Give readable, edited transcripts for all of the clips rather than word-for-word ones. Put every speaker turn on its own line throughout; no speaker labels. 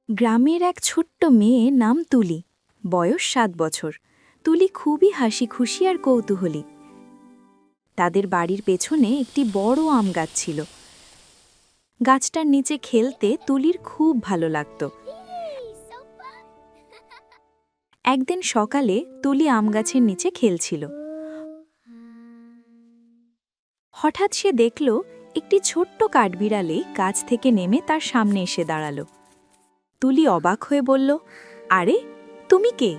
গ্রামের এক ছোট্ট মেয়ে নাম তুলি। বয়স ৭ বছর। তুলি খুবই হাসি খুশি আর কৌতূহলী। তাদের বাড়ির পেছনে একটি বড় আম গাছ ছিল। গাছটার নিচে খেলতে তুলির খুব ভালো লাগত। একদিন সকালে তুলি আম গাছের নিচে খেলছিল। হঠাৎ সে দেখল একটি ছোট্ট কাঠবিড়ালি গাছ থেকে নেমে তার সামনে এসে দাঁড়ালো। তুলি অবাক হয়ে বলল, আরে তুমি কে?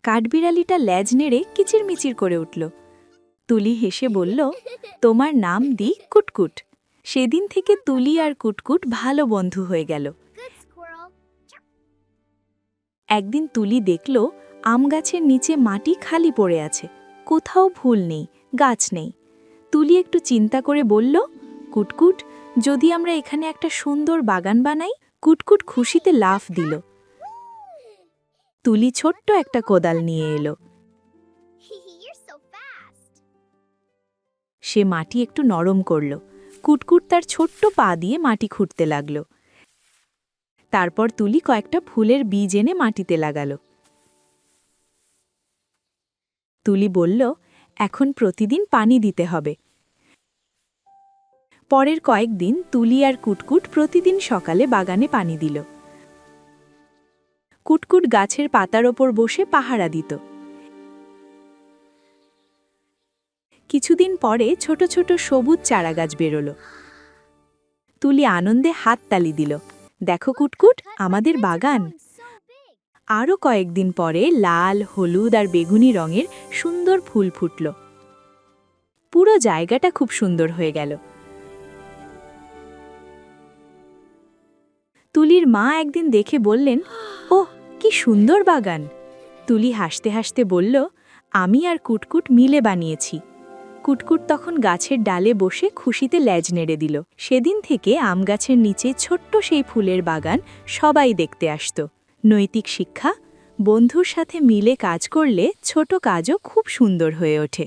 কাঠবিড়ালিটা ল্যাজ নেড়ে কিচিরমিচির করে উঠল। তুলি হেসে বলল, তোমার নাম দি কুটকুট। সেদিন থেকে তুলি আর কুটকুট ভালো বন্ধু হয়ে গেল। একদিন তুলি দেখল আম গাছের নিচে মাটি খালি পড়ে আছে, কোথাও ফুল নেই, গাছ নেই। তুলি একটু চিন্তা করে বলল, কুটকুট, যদি আমরা এখানে একটা সুন্দর বাগান বানাই? কুটকুট খুশিতে লাফ দিল। তুলি ছোট্ট একটা কোদাল নিয়ে এলো। সে মাটি একটু নরম করল। কুটকুট তার ছোট্ট পা দিয়ে মাটি খুঁড়তে লাগল। তারপর তুলি কয়েকটা ফুলের বীজ এনে মাটিতে লাগালো। তুলি বলল, এখন প্রতিদিন পানি দিতে হবে। পরের কয়েকদিন তুলি আর কুটকুট প্রতিদিন সকালে বাগানে পানি দিল। কুটকুট গাছের পাতার ওপর বসে পাহারা দিত। কিছুদিন পরে ছোট ছোট সবুজ চারাগাছ বেরোল। তুলি আনন্দে হাততালি দিল, দেখো কুটকুট, আমাদের বাগান। আরও কয়েকদিন পরে লাল, হলুদ আর বেগুনি রঙের সুন্দর ফুল ফুটল। পুরো জায়গাটা খুব সুন্দর হয়ে গেল। তুলির মা একদিন দেখে বললেন, ওহ, কি সুন্দর বাগান। তুলি হাসতে হাসতে বলল, আমি আর কুটকুট মিলে বানিয়েছি। কুটকুট তখন গাছের ডালে বসে খুশিতে ল্যাজ নেড়ে দিল। সেদিন থেকে আম গাছের নিচে ছোট্ট সেই ফুলের বাগান সবাই দেখতে আসত। নৈতিক শিক্ষা: বন্ধুর সাথে মিলে কাজ করলে ছোট কাজও খুব সুন্দর হয়ে ওঠে।